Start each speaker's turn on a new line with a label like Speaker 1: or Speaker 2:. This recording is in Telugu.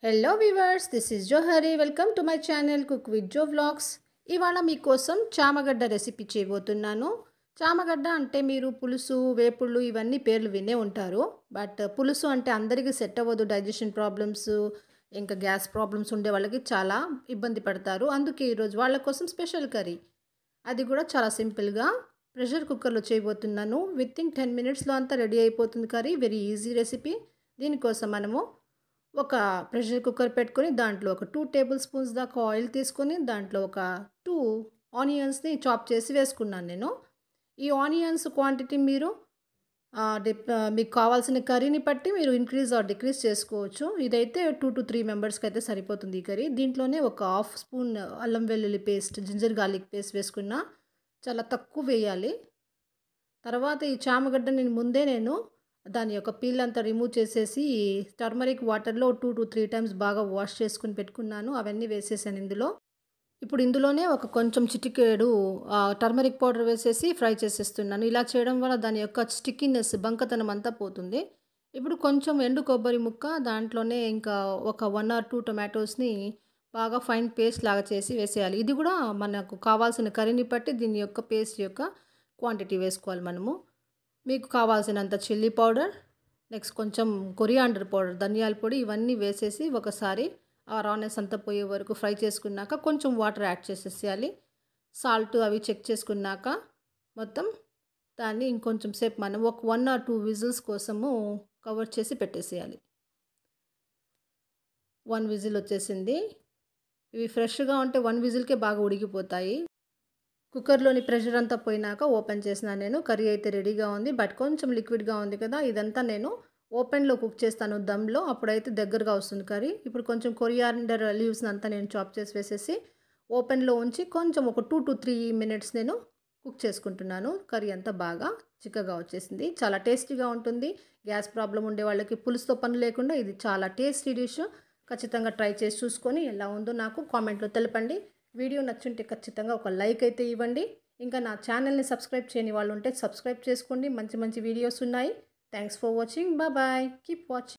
Speaker 1: Hello viewers, this is Johari. Welcome to my channel cook with Jo vlogs. ఇవాళ మీకోసం చామగడ్డ రెసిపీ చేయబోతున్నాను. చామగడ్డ అంటే మీరు పులుసు, వేపుళ్ళు ఇవన్నీ పేర్లు వినే ఉంటారు. బట్ పులుసు అంటే అందరికీ సెట్ అవ్వదు. డైజెషన్ ప్రాబ్లమ్స్, ఇంకా గ్యాస్ ప్రాబ్లమ్స్ ఉండే వాళ్ళకి చాలా ఇబ్బంది పడతారు. అందుకే ఈరోజు వాళ్ళ కోసం స్పెషల్ కర్రీ, అది కూడా చాలా సింపుల్గా ప్రెషర్ కుక్కర్లో చేయబోతున్నాను. విత్ ఇన్ 10 మినిట్స్లో అంతా రెడీ అయిపోతుంది కర్రీ. Very easy recipe. దీనికోసం మనము ఒక ప్రెషర్ కుక్కర్ పెట్టుకొని దాంట్లో ఒక 2 టేబుల్ స్పూన్స్ దాకా ఆయిల్ తీసుకొని దాంట్లో ఒక 2 ఆనియన్స్ని చాప్ చేసి వేసుకున్నాను నేను. ఈ ఆనియన్స్ క్వాంటిటీ మీరు మీకు కావాల్సిన కర్రీని బట్టి మీరు ఇంక్రీజ్ ఆర్ డిక్రీజ్ చేసుకోవచ్చు. ఇదైతే 2 to 3 మెంబర్స్కి అయితే సరిపోతుంది ఈ కర్రీ. దీంట్లోనే ఒక హాఫ్ స్పూన్ అల్లం వెల్లుల్లి పేస్ట్, జింజర్ గార్లిక్ పేస్ట్ వేసుకున్నా. చాలా తక్కువ వేయాలి. తర్వాత ఈ చామగడ్డ ముందే దాని యొక్క పీల్ అంతా రిమూవ్ చేసేసి టర్మరిక్ వాటర్లో 2 to 3 టైమ్స్ బాగా వాష్ చేసుకుని పెట్టుకున్నాను. అవన్నీ వేసేసాను ఇందులో. ఇప్పుడు ఇందులోనే ఒక కొంచెం చిటికెడు టర్మరిక్ పౌడర్ వేసేసి ఫ్రై చేసేస్తున్నాను. ఇలా చేయడం వల్ల దాని యొక్క స్టిక్కీనెస్, బంకతనం అంతా పోతుంది. ఇప్పుడు కొంచెం ఎండు కొబ్బరి ముక్క, దాంట్లోనే ఇంకా ఒక 1 or 2 టొమాటోస్ని బాగా ఫైన్ పేస్ట్ లాగా చేసి వేసేయాలి. ఇది కూడా మనకు కావాల్సిన కర్రీని బట్టి దీని యొక్క పేస్ట్ యొక్క క్వాంటిటీ వేసుకోవాలి మనము. మీకు కావాల్సినంత చిల్లీ పౌడర్, నెక్స్ట్ కొంచెం కొరియాండర్ పౌడర్, ధనియాల పొడి, ఇవన్నీ వేసేసి ఒకసారి ఆ రానెస్ అంతా పోయే వరకు ఫ్రై చేసుకున్నాక కొంచెం వాటర్ యాడ్ చేసేసేయాలి. సాల్ట్ అవి చెక్ చేసుకున్నాక మొత్తం దాన్ని ఇంకొంచెం సేపు మనం ఒక 1 or 2 విజిల్స్ కోసము కవర్ చేసి పెట్టేసేయాలి. 1 విజిల్ వచ్చేసింది. ఇవి ఫ్రెష్గా ఉంటే 1 విజిల్కే బాగా ఉడికిపోతాయి. కుక్కర్లోని ప్రెషర్ అంతా పోయినాక ఓపెన్ చేసినాను నేను. కర్రీ అయితే రెడీగా ఉంది, బట్ కొంచెం లిక్విడ్గా ఉంది కదా. ఇదంతా నేను ఓపెన్లో కుక్ చేస్తాను దమ్లో, అప్పుడైతే దగ్గరగా వస్తుంది కర్రీ. ఇప్పుడు కొంచెం కొరియాండర్ లీవ్స్ అంతా నేను చాప్ చేసి వేసేసి ఓపెన్లో ఉంచి కొంచెం ఒక 2 to 3 మినిట్స్ నేను కుక్ చేసుకుంటున్నాను. కర్రీ అంతా బాగా చిక్కగా వచ్చేసింది. చాలా టేస్టీగా ఉంటుంది. గ్యాస్ ప్రాబ్లం ఉండే వాళ్ళకి పులుసుతో పని లేకుండా ఇది చాలా టేస్టీ డిష్. ఖచ్చితంగా ట్రై చేసి చూసుకొని ఎలా ఉందో నాకు కామెంట్లో తెలపండి. వీడియో నచ్చుంటే ఖచ్చితంగా ఒక లైక్ అయితే ఇవ్వండి. ఇంకా నా ఛానల్ని సబ్స్క్రైబ్ చేయని వాళ్ళు ఉంటే సబ్స్క్రైబ్ చేసుకోండి. మంచి మంచి వీడియోస్ ఉన్నాయి. Thanks for watching. Bye. Keep watching.